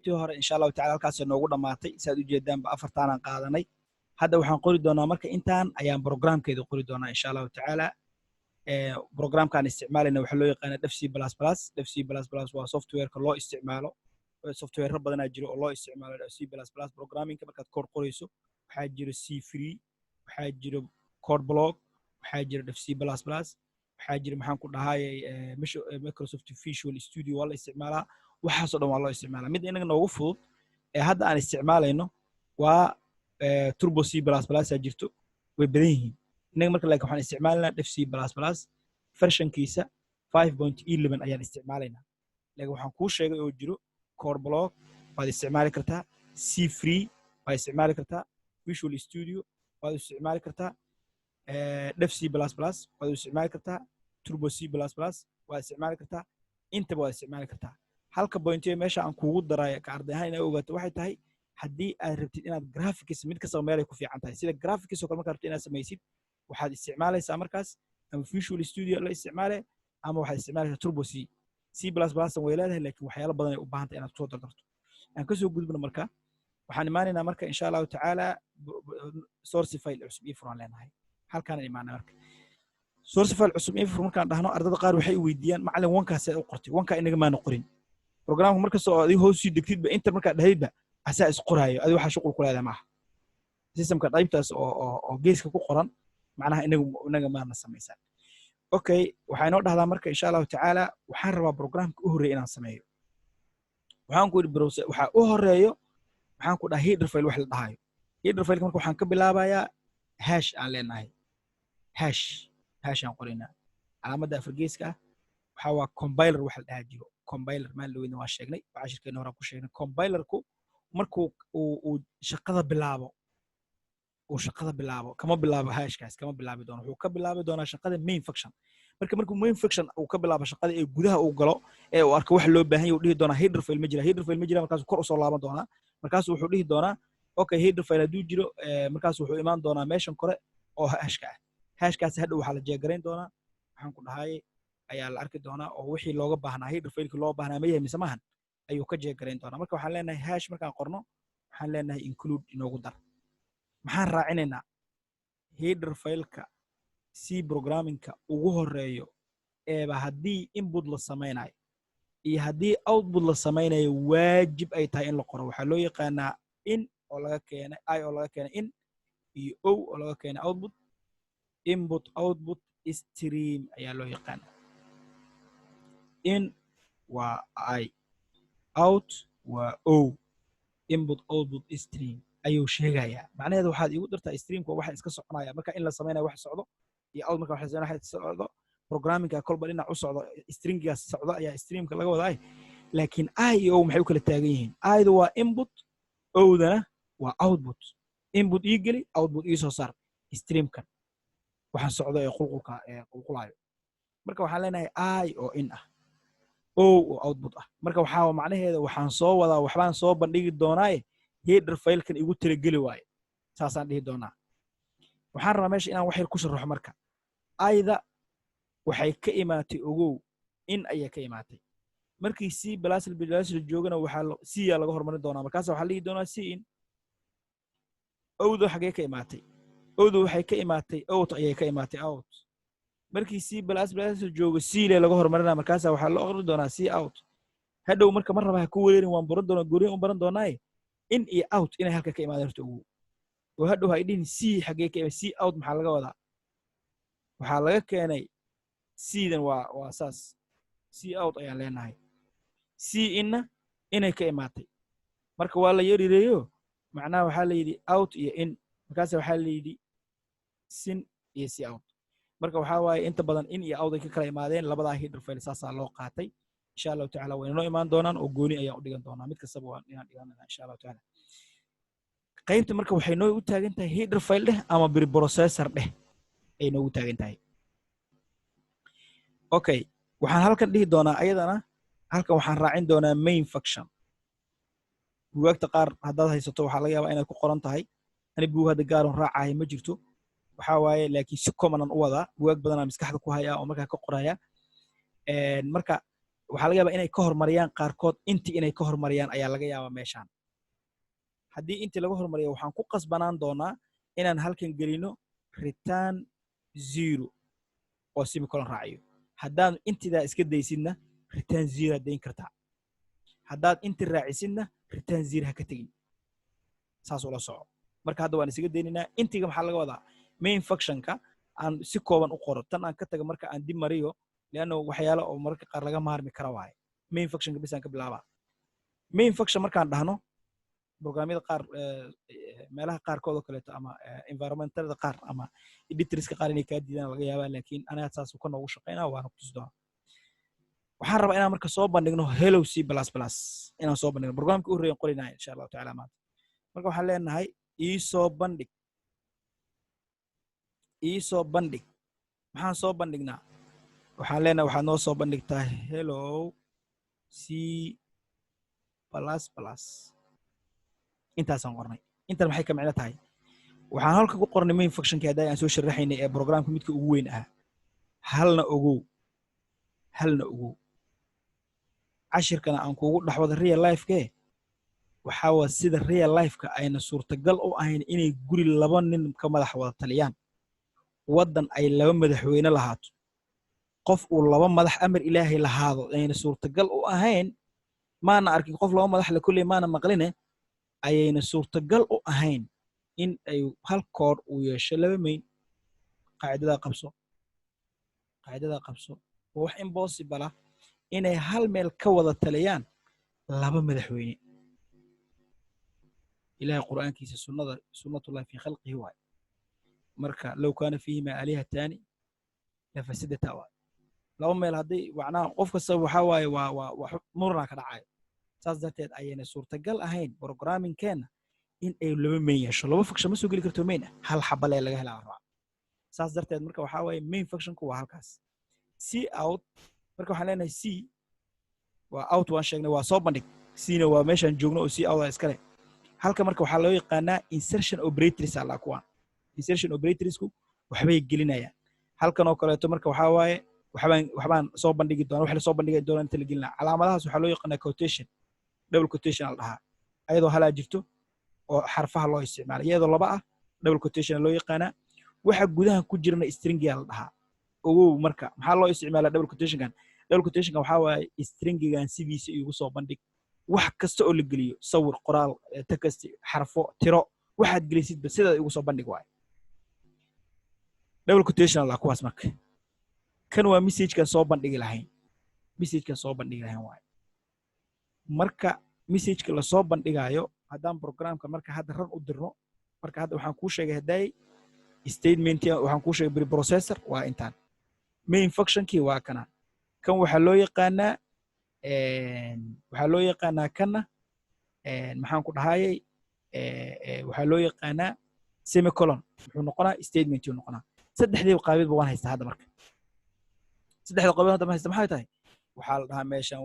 qaybtii hore insha Allah ta'ala halkaas noogu dhamaatay saad u jeedaan ba afartaan aan qaadanay hadda waxaan qori doonaa marka intaan ayaan programkeeda qori doonaa insha Allah ta'ala programkan isticmaalayna waxa loo yaqaan FC++. FC++ waa software-ka loo isticmaalo software badan jiro oo loo isticmaalo FC++ programming markaad kor qorayso waxaa jiro C3 waxaa jiro code block waxaa jiro FC++ waxaa jiro maxaan ku dhahay Microsoft Visual Studio waa la isticmaalaa waxaas oo dhan waa loo isticmaalaa mid inaga noogu fudud ee hadda aan isticmaalayno waa Turbo C++ jirto way badan yihiin inaga marka laakiin waxaan isticmaalnaa FC++ versionkiisa 5.11 ayaan isticmaalaynaa laakiin waxaan kuu sheegay oo jiro core block waad isticmaali kartaa C3 waad isticmaali kartaa Visual Studio waad isticmaali kartaa FC++ waad isticmaali kartaa Turbo C++ waad isticmaali kartaa intaba waad isticmaali kartaa halka point ee meesha aan kuugu daray ka arday ahaan inaad ogaato waxay tahay haddii aad rabtid inaad graphics mid kasta meel ay ku fiican tahay sida graphics oo kale markaad rabtid inaad samaysid waxaad isticmaalaysaa markaas ama Visual Studio la isticmaale ama waxaad isticmaalaysaa Turbo C way leedahay laakiin waxyaalo badan ay u baahan tahay inaad soo dardarto aan ka soo gudbino marka waxaan imaanaynaa marka insha Allah ta'ala source file cusub ii furan leenahay halkaan imaanaa marka source file cusub ii furan markaan dhahno ardada qaar waxay weydiiyaan macallin wankaas ay u qortay wanka inaga ma qorin programka marka soo aad hoos sii degtid ba inta marka dhahaydba asaa is qoraayo adi waxa shaqo ku leedahay maaha systemka qaybtaas oo geeska ku qoran macnaha inaga ma samaysan okay waxaan noo dhahdaa marka insha Allah ta'ala waxaan rabaa programka u horeeyo inaan sameeyo waxaan ku browser waxa u horeeyo waxaan ku dhahay header file wax la dhahayo header file marka waxaan ka bilaabayaa hash aan leenahay hash aan qorinaa calaamadda afargeeska waxa waa compiler wax la dhahaa jiro compiler ma loo waa sheegnay cashirkeena hore ku sheegnay compilerku markuu uu shaqada bilaabo kama bilaabo hashkaas kama bilaabi doono wuxuu ka bilaabi doonaa shaqada main function markuu main function uu ka bilaabo shaqada ee gudaha uu galo ee uu arko wax loo baahan yahay uu dhihi doonaa header file ma jira markaas kor u soo laaban doonaa markaas wuxuu dhihi doonaa okay header file haduu jiro markaas wuxuu imaan doonaa meeshan kore oo hashkaas hadhow waxa la jeegarayn doonaa waxaan ku dhahay ayaa la arki doonaa oo wixii looga baahnaa header file loo baahnaa ma yahay mise maahan ayuu ka jeegarayn doonaa marka waxaan leenahay hash markaan qorno waxaan leenahay include inoogu dar maxaan raacinaynaa header file-ka C programming-ka ugu horeeyo eeba haddii input la samaynayo iyo haddii output la samaynayo waajib ay tahay in la qoro waxaa loo yaqaanaa in oo laga keenay I oo laga keenay in iyo O oo laga keenay output input output stream ayaa loo yaqaanaa in waa I out waa O input output stream ayuu sheegayaa macnaheedu waxaad igu dirtaa streamku waxa iska soconaya marka in la sameeyo wax socdo iyo out marka waxa socdo programming-ka kolba dhinac u socdo stringigaas socdo ayaa streamka laga wadaa laakiin I iyo O maxay u kala taagan yihiin I-du waa input O-dana waa output input ii geli output ii soo saar streamkan waxa socdo ee qulqulayo marka waxaan leenahay I oo in ah O oo output ah marka waxa macnaheedu waxaan soo wadaa waxbaan soo bandhigi doonaa header file-kan igu talageli waaye saasaan dhihi doonaa waxaan rabaa meesha inaan wax yar ku sharaxo marka ayda waxay ka imaatay ogow in ayay ka imaatay markii C++ joogana waxa C ya laga hormarin doonaa markaas waxa la dhihi doonaa C in owdo xagee ka imaatay owdo waxay ka imaatay out ayay ka imaatay out markii C++ joogo C le laga hormarinaa markaas waxa la oqri doonaa C out hadhow marka mar raba ku weerin waan baran doonaa gooriin u baran doonaa in iyo out inay halka ka imaadaan horta ugu oo hadhow ay dhihin C xagee ka C out maxaa laga wadaa waxaa laga keenay C-dan waa saas C out ayaan leenahay C inna inay ka imaatay marka waa la yarireeyo macnaha waxaa la yidhi out iyo in markaas waxaa la yidhi sin iyo C out marka waxaa waaye inta badan in iyo out ay ka kala imaadeen labadaa header file saasaa loo qaatay insha Allah ta'ala way noo imaan doonaan oo gooni ayaan u dhigan doonaa mid kastaba waan inaan dhiganaa insha Allah ta'ala qaybta marka waxay noo u taagan tahay header file dheh ama preprocessor dheh ay noo u taagan tahay okay waxaan halkan dhihi doonaa ayadana halkan waxaan raacin doonaa main function buugagta qaar haddaad haysato waxaa laga yaabaa inaad ku qoran tahay ani buug hadda gaaron raacahay ma jirto waxaa waaye laakiin si commonan u wadaa buugag badanaa maskaxda ku haya oo markaa ka qoraya marka waxaa laga yaabaa inay ka hormariyaan qaarkood inti inay ka hormariyaan ayaa laga yaabaa meeshaan haddii intii laga hormariyo waxaan ku qasbanaan doonaa inaan halkan gelino return 0 oo semicolon raaciyo haddaad intidaa iska daysidna return 0 aad dayn kartaa haddaad inti raacisidna return 0 ha ka tegin saas ula soco marka hadda waan isaga daynaynaa intiga maxaa laga wadaa main functionka aan si kooban u qoro tan aan ka tago marka aan dib mariyo leanno waxyaalo oo mararka qaar laga maarmi kara waaye main functionka bisaan ka bilaabaa main function markaan dhahno programyada qaar meelaha qaarkood oo kaleeto ama environmentalada qaar ama editorska qaar inay kaa diidaan laga yaabaa laakiin anaga saas ka noogu shaqaynaa waana ku tusi doonaa waxaan rabaa inaan marka soo bandhigno hello c++ inaan soo bandhigno programka u horeeyaan qorinaya insha allahu tacaala maanta marka waxaan leenahay iisoo bandhig maxaan soo bandhignaa waxaan leenahay waxaad noo soo bandhigtaa hello c++ intaasaan qornay intan maxay ka micno tahay waxaan halka ku qornay main functionkii hadda aan soo sharaxaynay ee programka midka ugu weyn ah halna ogow cashirkana aan kuugu dhaxwada real life-ke waxaa waa sida real life-ka ayna suurtagal u ahayn inay guri laba nin ka madax wada taliyaan waddan ay laba madaxweyne lahaato qof uu laba madax amar ilaahay lahaado ayna suurtagal u ahayn maana arkin qof laba madax la kulley maana maqline ayayna suurtagal u ahayn in ay hal koor uu yeesho laba main qaacidadaa qabso waa wax impossible ah inay hal meel ka wada taliyaan laba madaxweyne ilaahay qur'aankiisa sunnatullahi fi khalqihi waay marka low kaana fiihima aalihataani lafasadata waay laba meel haddii macnaha qof kasta waxaa waaye waa murna ka dhacayo saas darteed ayayna suurtagal ahayn programmingkeenna in ay laba main yeesho laba function ma soo geli karto main hal xabal ee laga helaa rabaa saas darteed marka waxaa waaye main functionku waa halkaas c out marka waxaan leenahay c waa out waan sheegnay waa soo bandhig c-na waa meeshaan joogno oo c out iska leh halka marka waxaa loo yaqaanaa insertion operators alla kuwaan insertion operatorsku waxbay gelinayaan halkan oo kaleeto marka waxaa waaye waxbaan soo bandhigi doonaa wax la soo bandhigi doonaa inta la gelinaa calaamadahaas waxaa loo yaqaanaa quotation double quotation al dhahaa ayadoo halaa jirto oo xarfaha loo isticmaala iyadoo laba ah double quotation loo yaqaanaa waxa gudaha ku jirna stringiga la dhahaa ogow marka maxaa loo isticmaalaa double quotationkan waxaa waaye stringigan sidiisa igu soo bandhig wax kasta oo la geliyo sawir qoraal text xarfo tiro waxaad gelisidba sidaa igu soo bandhig waaye double quotation la kuwaas marka kan waa messagekan soo bandhigi lahayn waaye marka messageka la soo bandhigayo haddaan programka marka hadda ran u dirno marka hadda waxaan kuu sheegay hadday statement waxaan kuu sheegay preprocessor waa intaan main functionkii waa kana kan waxaa loo yaqaanaa kana maxaan ku dhahayay waxaa loo yaqaanaa semicolon wuxuu noqonaa statement uu noqonaa saddexdii qaabidba waan haystaa hadda marka saddexda qaabid hadda ma haysta maxay tahay waxaa la dhahaa meeshan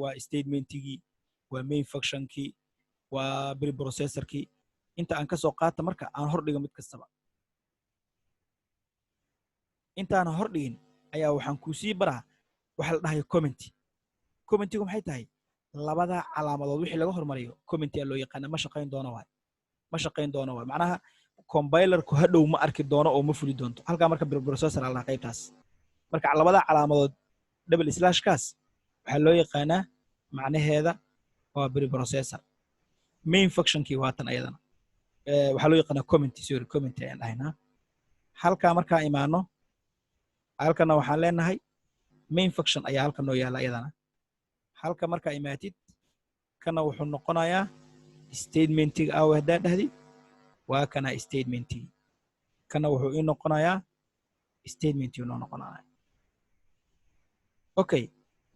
waa statementigii waa main functionkii waa preprocessorkii inta aan ka soo qaata marka aan hordhigo mid kastaba intaan hordhigin ayaa waxaan ku sii baraa waxa la dhahayo commentigu maxay tahay labada calaamadood wixii laga hormariyo comment ayaa loo yaqaana ma shaqayn doono waay macnaha compilerku hadhow ma arki doono oo ma fuli doonto halkaa marka preprocessor ala qaybtaas marka labada calaamadood double slashkaas waxaa loo yaqaanaa macnaheeda waa preprocessor main functionkii waa tan ayadana waxaa loo yaqaanaa comment ayaan dhahaynaa halkaa markaa imaano halkana waxaan leenahay main function ayaa halka noo yaala ayadana halka markaa imaatid kana wuxuu noqonayaa statementiga aawe haddaa dhahdid waa kana statementigii kana wuxuu ii noqonayaa statementii noo noqonaya okay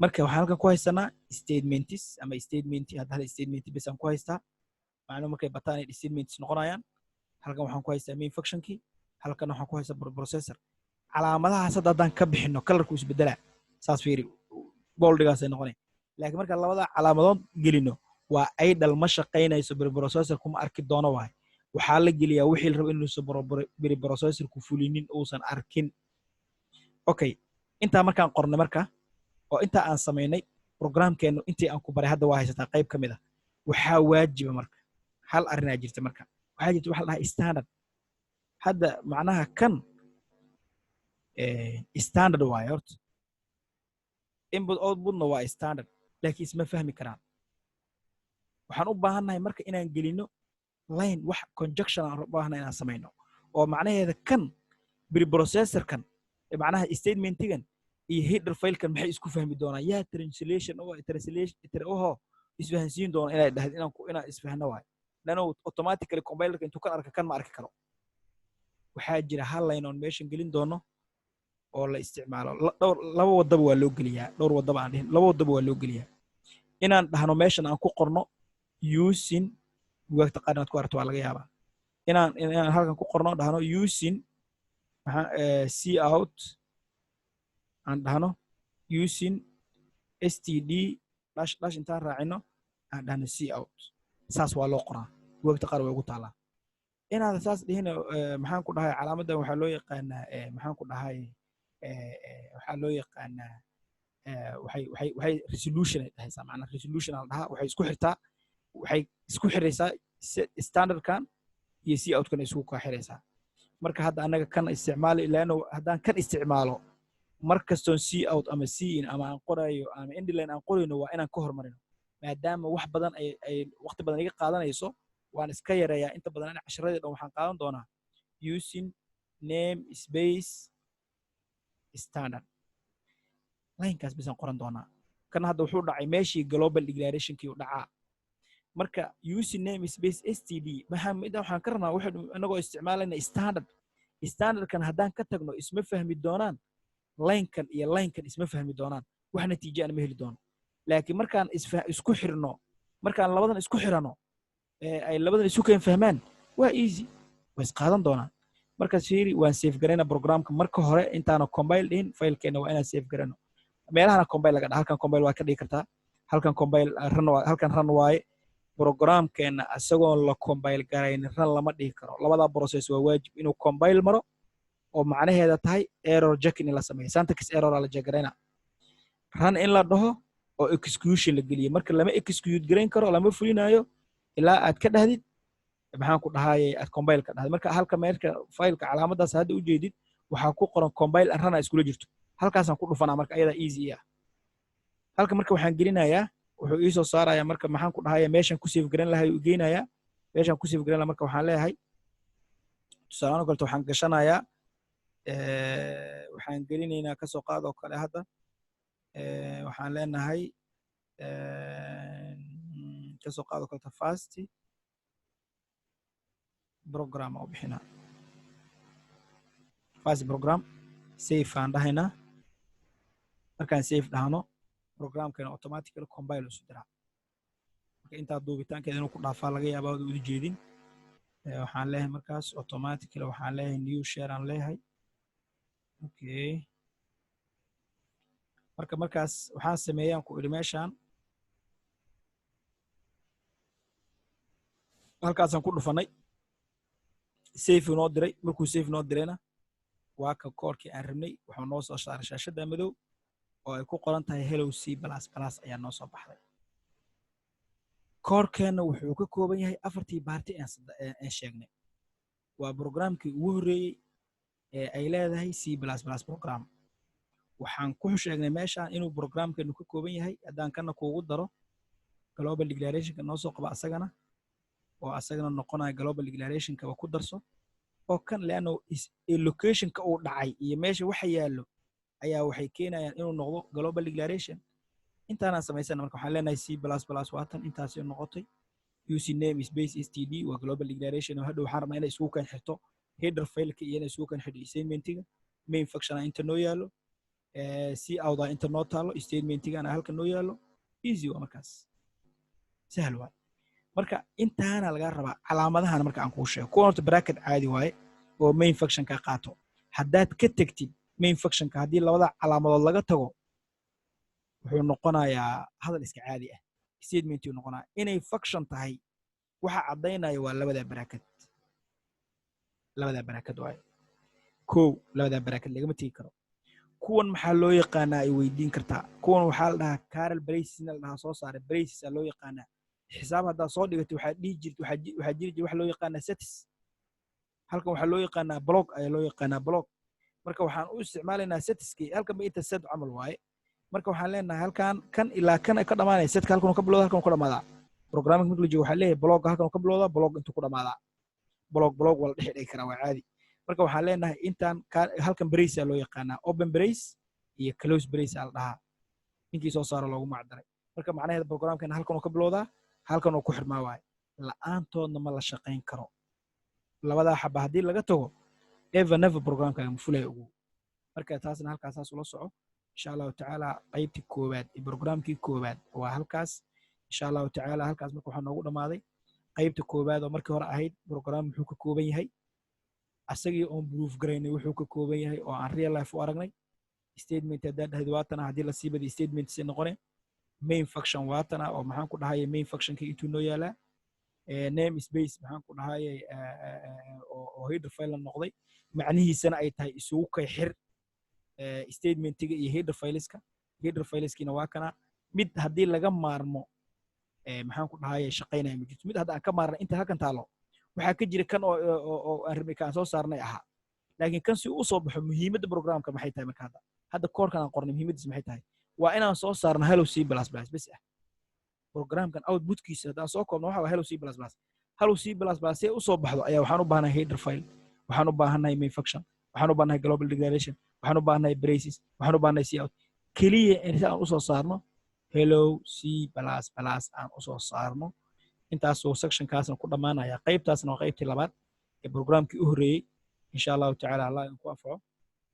marka waxaan halkan ku haysanaa statements ama statementi hadda hal statementi bes aan ku haystaa macnuu markay bataan ay statements noqonayaan halkan waxaan ku haystaa main functionkii halkan waxaan ku haystaa preprocessor calaamadahaas hadda haddaan ka bixino kalarku isbedelaa saas fiiri boldigaasay noqonay laakiin marka labada calaamadood gelino waa idle ma shaqaynayso preprocessor kuma arki doono waay waxaa la geliyaa wixii la rabo inuusan preprocessorku fulinin uusan arkin okay intaa markaan qornay marka oo inta aan sameynay programkeenu intii aan ku baray hadda waa haysataa qayb ka mid ah waxaa waajiba marka hal arrinaa jirta marka waxaa jirta waxa la dhahaa standard hadda macnaha kan standard waaye horta input outputna waa standard laakiin isma fahmi karaan waxaan u baahannahay marka inaan gelino line wax conjunction aan u baahannahay inaan samayno oo macnaheeda kan preprocessor-kan macnaha statementigan iyo header file-kan maxay isku fahmi doonaan yaa translation isfahansiin doona inay dhahdo inaan isfahno waayo lano automatically compilerka intuu kan arka kan ma arki karo waxaa jira hal line on meeshan gelin doono oo la isticmaalo laba wadaba waa loo geliyaa dhowr wadaba aan dhihin laba wadaba waa loo geliyaa inaan dhahno meeshan aan ku qorno using bugaagta qaarnaad ku aragto waa laga yaabaa inaan halkan ku qorno dhahno using c out aan dhahno using std dash intaan raacino aan dhahno c out saas waa loo qoraa bugaagta qaar way ugu taalaa inaad saas dhihin maxaan ku dhahay calaamadan waxaa loo yaqaanaa maxaan ku dhahay waxaa loo yaqaanaa waxay resolution ay dhahaysaa macnaa resolution aan dhahaa waxay isku xiraysaa standardkan iyo c outkan isku ka xiraysaa marka hadda anaga kan isticmaali ilaano haddaan kan isticmaalo mar kastoon c out ama c in ama aan qorayo ama endline aan qorayno waa inaan ka hormarino maadaama wax badan ay waqti badan iga qaadanayso waan iska yareeyaa inta badan ana casharadii dhan waxaan qaadan doonaa using name space standard linekaas bisaan qoran doonaa kan hadda wuxuu dhacay meeshii global declarationkii u dhacaa marka using name space std waxaan ka rabnaa anagoo isticmaalayna standardkan haddaan ka tagno isma fahmi doonaan linekan iyo linekan isma fahmi doonaan wax natiijo aan ma heli doono laakiin markaan isku xirno markaan labadan isku xirano ay labadan isu keen fahmaan waa easy way isqaadan doonaan markaas fiiri waan save garayna programka marka hore intaana compile dhihin filekeena waa inaan save garayno meelahana compile laga dhaha halkan compile waa ka dhigi kartaa halkan compile halkan run waaye programkeena isagoon la compile garaynin run lama dhigi karo labada process waa waajib inuu compile maro oo macnaheeda tahay error checking in la sameeyo syntax error la jegarayna run in la dhaho oo execution la geliyo marka lama execute garayn karo lama fulinayo ilaa aad ka dhahdid maxaan ku dhahaayay aad compile ka dhahday marka halka meelka fileka calaamadaas hadda u jeedid waxaa ku qoran compile and run iskula jirto halkaasaan ku dhufanaa marka ayada easy ah halka marka waxaan gelinayaa wuxuu ii soo saarayaa marka maxaan ku dhahayaa meeshan ku save garan lahay u geynayaa meeshan ku save garan lahaa marka waxaan leeyahay tusaale kale waxaan gashanayaa waxaan gelinaynaa kasoo qaad oo kale hadda waxaan leenahay kasoo qaad oo kale fast program oo bixina fast program save aan dhahaynaa markaan save dhahno programkeena automatically compile isu diraa marka intaa duubitaankeeda inuu ku dhaafaa laga yaabaa wada uda jeedin waxaan leeyahay markaas automatically waxaan leeyahay new share aan leeyahay okay markaas waxaan sameeyaan ku idhi meeshaan halkaasaan ku dhufanay save inoo diray markuu save inoo dirayna waa ka koorkii aan rabnay waxaa noo soo saaray shaashada madow oo ay ku qoran tahay hello c++ ayaa noo soo baxday koorkeena wuxuu ka kooban yahay afartii baarti aan sheegnay waa programkii ugu horreeyey ee ay leedahay c++ program waxaan ku sheegnay meeshaan inuu programkeenu ka kooban yahay haddaan kana kuugu daro global declarationka noo soo qaba asagana oo asagana noqonaya global declarationka ku darso oo kan leano locationka uu dhacay iyo meesha waxa yaallo ayaa waxay keenayaan inuu noqdo global declaration intaana sameeysan marka waxaan leenahay c++ waatan intaas ay noqotay using name space std waa global declaration oo hadda waxaan rabnaa inay isku kan xirto header file-ka iyo inay isku kan xidho statement-iga main function inta noo yaalo c out inta noo taalo statement-igana halka noo yaalo easy waa markaas sahal waa marka intaana laga rabaa calaamadahan marka aan kuu sheego kuwa horta bracket caadi waaye oo main function ka qaato haddaad ka tagtid main function ka haddii labada calaamadood laga tago wuxuu noqonayaa hadal iska caadi ah statement uu noqonaa inay function tahay waxa cadaynaya waa labada bracket waaye labada bracket lagama tegi karo kuwan maxaa loo yaqaanaa ay weydiin kartaa kuwan waxaa la dhahaa Carl Braces la dhahaa soo saaray Braces loo yaqaanaa xisaab haddaa soo dhigatay waxaa dhihi jirtay waxaa jiri jiray wax loo yaqaanaa sets halkan waxaa loo yaqaanaa block ayaa loo yaqaanaa block marka waxaan u isticmaalaynaa setskii halkan ba inta set camal waaye marka waxaan leenahay halkan kan ilaa kan ka dhamaanaya setka halkan ka bilowda halkan ku dhamaadaa programming marka la joogo waxaa leeyahay block halkan ka bilowda block intuu ku dhamaadaa block wala dhex dhigi karaa waa caadi marka waxaan leenahay intaan halkan brace loo yaqaanaa open brace iyo close brace la dhahaa ninkii soo saaro loogu macdaray marka macnaheedu programkan halkan ka bilowda halkan ku xirmaa waay la'aantoodna ma la shaqayn karo labada xaba hadii laga tago never programka ma fulay ugu marka taasna halkaas ula soco insha Allah ta'ala qaybtii koobaad ee programkii koobaad waa halkaas insha Allah ta'ala halkaas marka waxa noogu dhamaaday qaybta koobaad oo markii hore ahayd program wuxuu ka kooban yahay asagii on proof gareynay wuxuu ka kooban yahay oo aan real life u aragnay statement hadda waatana hadii la siibay statement si noqonay main function waatana oo maxaan ku dhahay main function kii intuu noo yaala name space maxaan ku dhahay oo header file noqday macnihiisana ay tahay isugu kay xir statementiga iyo header fileskiina waa kana mid hadii laga maarmo maxaan ku dhahay shaqeynaya ma jirto mid hadda aan ka maarnay inta halkan taalo waxa ka jira kan oo aan rabay ka soo saarnay aha laakiin kan si uu soo baxo muhiimadda programka maxay tahay marka hadda koorkan aan qornay muhiimaddiisa maxay tahay waa inaan soo saarno hello c++ bas ah programkan outputkiisa hadaan soo koobno waxa waa hello c++ hello c++ si uu soo baxdo ayaa waxaan u baahanahay header file waxaan u baahanahay main function waxaan u baahanahay global declaration waxaan u baahanahay braces waxaan u baahanahay cout kaliya inta aan u soo saarno hello c++ aan u soo saarno intaas oo section kaasna ku dhamaanaya qaybtaasna waa qaybtii labaad ee programkii u horeeyay insha Allah ta'ala Allah ku anfaco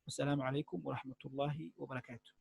assalamu alaykum wa rahmatullahi wa barakatuh